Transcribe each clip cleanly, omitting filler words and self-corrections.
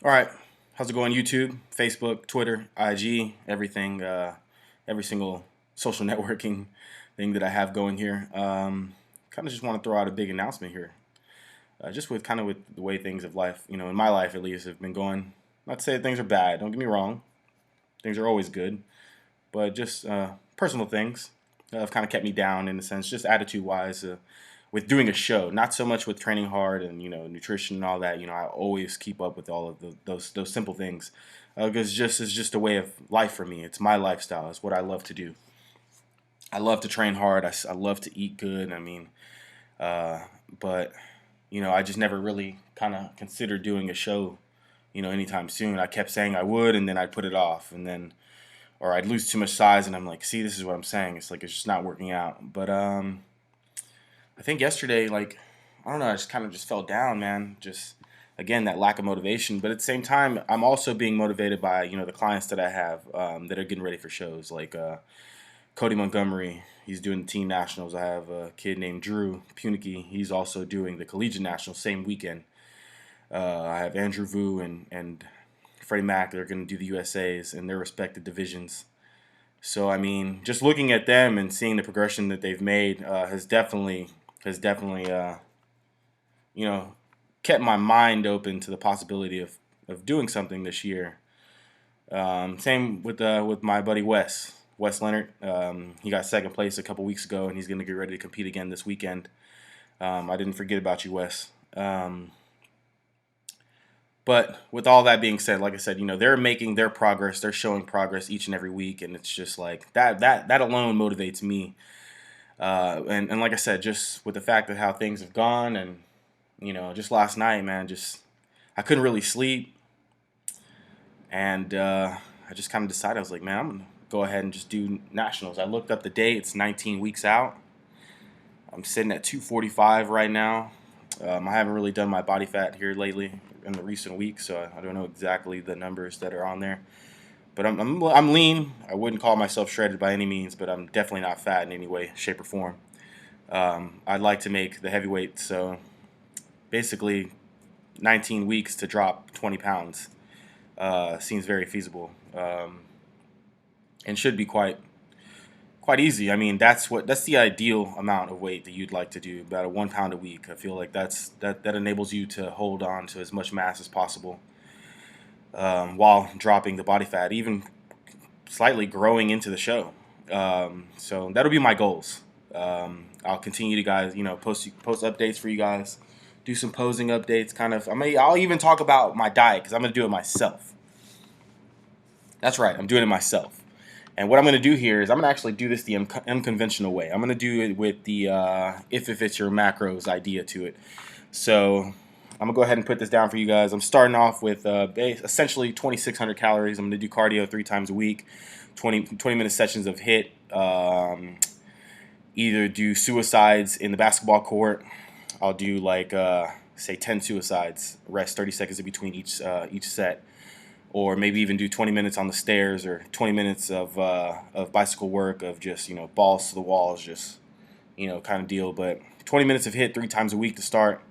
All right, how's it going? YouTube, Facebook, Twitter, IG, everything, every single social networking thing that I have going here. Kind of just want to throw out a big announcement here, just with kind of with the way things of life, in my life at least, have been going. Not to say that things are bad. Don't get me wrong. Things are always good, but just personal things have kind of kept me down in a sense, just attitude wise. With doing a show, not so much with training hard and nutrition and all that. I always keep up with all of those simple things because just it's just a way of life for me. It's my lifestyle. It's what I love to do. I love to train hard. I love to eat good. Uh, but I just never really kind of considered doing a show. Anytime soon. I kept saying I would, and then I'd put it off, and then or I'd lose too much size, and I'm like, see, this is what I'm saying. It's like it's just not working out. But I think yesterday, like, I don't know, I just kind of just fell down, man. Just again that lack of motivation, but at the same time, I'm also being motivated by the clients that I have that are getting ready for shows, like Cody Montgomery. He's doing the teen nationals. I have a kid named Drew Punicky. He's also doing the collegiate nationals same weekend. I have Andrew Vu and Freddie Mac. They're going to do the USA's in their respective divisions. So I mean, just looking at them and seeing the progression that they've made has definitely you know kept my mind open to the possibility of doing something this year. Same with my buddy Wes Leonard. He got second place a couple weeks ago, and he's going to get ready to compete again this weekend. I didn't forget about you, Wes. But with all that being said, like I said, they're making their progress. They're showing progress each and every week, and it's just like that alone motivates me. And like I said, just with the fact of how things have gone, and just last night, man, just I couldn't really sleep, and I just kind of decided I was like, man, I'm gonna go ahead and just do nationals. I looked up the date; it's 19 weeks out. I'm sitting at 245 right now. I haven't really done my body fat here lately in the recent weeks, so I don't know exactly the numbers that are on there. But I'm lean. I wouldn't call myself shredded by any means, but I'm definitely not fat in any way, shape, or form. I'd like to make the heavyweight, so basically 19 weeks to drop 20 pounds seems very feasible, and should be quite easy. I mean, that's the ideal amount of weight that you'd like to do, about a 1 pound a week. I feel like that enables you to hold on to as much mass as possible while dropping the body fat, even slightly growing into the show. So that'll be my goals. I'll continue to guys, post updates for you guys, do some posing updates. Kind of, I'll even talk about my diet because I'm gonna do it myself. That's right, I'm doing it myself. And what I'm gonna do here is I'm gonna actually do this the unconventional way. I'm gonna do it with the if it fits your macros idea to it. So I'm gonna go ahead and put this down for you guys. I'm starting off with essentially 2,600 calories. I'm gonna do cardio 3 times a week, 20-minute sessions of HIIT. Either do suicides in the basketball court. I'll do like say 10 suicides, rest 30 seconds in between each set, or maybe even do 20 minutes on the stairs or 20 minutes of bicycle work of just balls to the walls, just kind of deal. But 20 minutes of HIIT 3 times a week to start.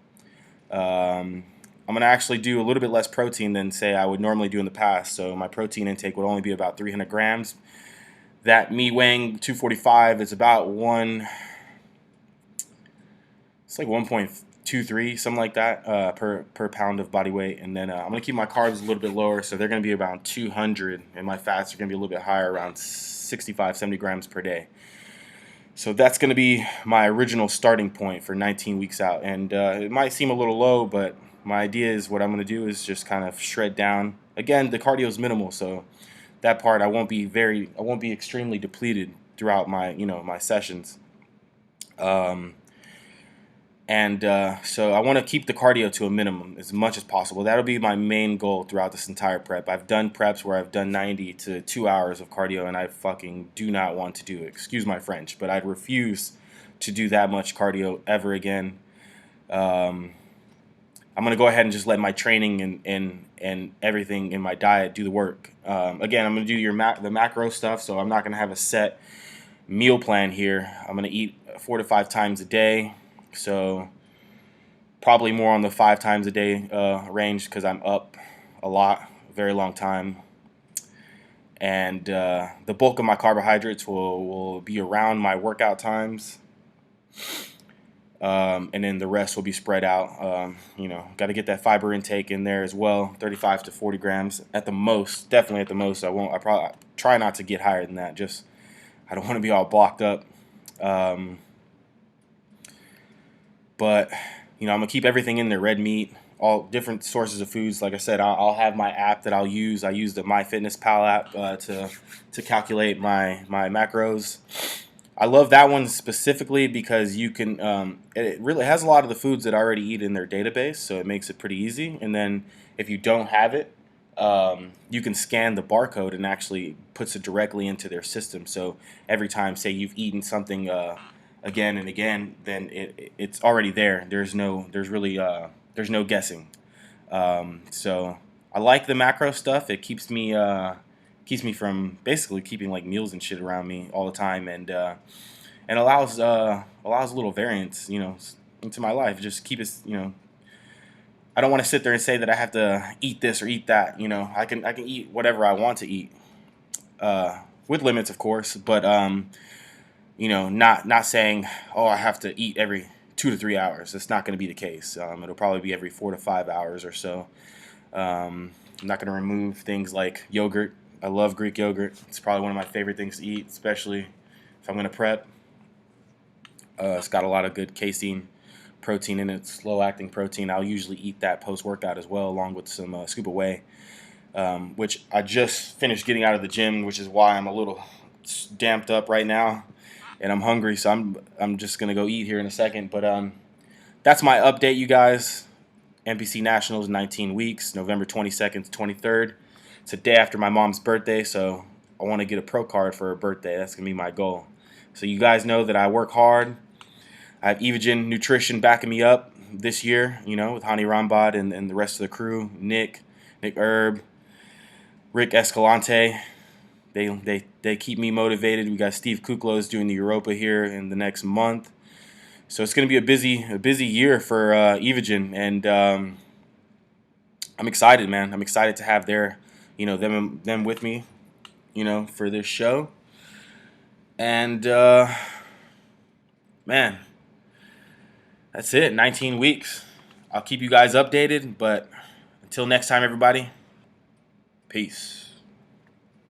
I'm gonna actually do a little bit less protein than say I would normally do in the past. So my protein intake would only be about 300 grams. That me weighing 245 is about it's like 1.23, something like that, per pound of body weight. And then I'm gonna keep my carbs a little bit lower, so they're gonna be around 200, and my fats are gonna be a little bit higher, around 65, 70 grams per day. So that's gonna be my original starting point for 19 weeks out. And it might seem a little low, but my idea is what I'm gonna do is just kind of shred down. Again, the cardio is minimal, so that part I won't be extremely depleted throughout my sessions. Um, and so I want to keep the cardio to a minimum as much as possible. That'll be my main goal throughout this entire prep. I've done preps where I've done 90 to 2 hours of cardio, and I fucking do not want to do it. Excuse my French, but I'd refuse to do that much cardio ever again. Um, I'm gonna go ahead and just let my training and everything in my diet do the work. Again, I'm gonna do the macro stuff, so I'm not gonna have a set meal plan here. I'm gonna eat 4 to 5 times a day, so probably more on the 5 times a day range because I'm up a lot, a very long time. And the bulk of my carbohydrates will be around my workout times. And then the rest will be spread out. Got to get that fiber intake in there as well. 35 to 40 grams at the most. Definitely at the most. I probably try not to get higher than that. Just I don't want to be all blocked up. But I'm gonna keep everything in there: red meat, all different sources of foods. Like I said, I'll have my app that I'll use. I use the MyFitnessPal app to calculate my macros. I love that one specifically because you can. It really has a lot of the foods that I already eat in their database, so it makes it pretty easy. And then if you don't have it, you can scan the barcode and actually puts it directly into their system. So every time, say you've eaten something again and again, then it's already there. There's no guessing. So I like the macro stuff. It keeps me from basically keeping like meals and shit around me all the time, and allows a little variance, into my life. Just keep it, I don't want to sit there and say that I have to eat this or eat that. I can eat whatever I want to eat, with limits, of course, but not saying, oh, I have to eat every 2 to 3 hours. That's not going to be the case. It'll probably be every 4 to 5 hours or so. I'm not going to remove things like yogurt. I love Greek yogurt. It's probably one of my favorite things to eat, especially if I'm going to prep. It's got a lot of good casein protein in it, slow-acting protein. I'll usually eat that post-workout as well, along with some scoop of whey, which I just finished getting out of the gym, which is why I'm a little damped up right now, and I'm hungry, so I'm just going to go eat here in a second. But that's my update, you guys. NPC Nationals, 19 weeks, November 22nd to 23rd. It's a day after my mom's birthday, so I want to get a pro card for her birthday. That's going to be my goal. So you guys know that I work hard. I have Evogen Nutrition backing me up this year, with Hani Rambad and the rest of the crew. Nick Herb, Rick Escalante. They keep me motivated. We got Steve Kuklos doing the Europa here in the next month. So it's going to be a busy year for Evogen, and I'm excited, man. I'm excited to have them with me, for this show. And man, that's it. 19 weeks. I'll keep you guys updated, but until next time, everybody, peace.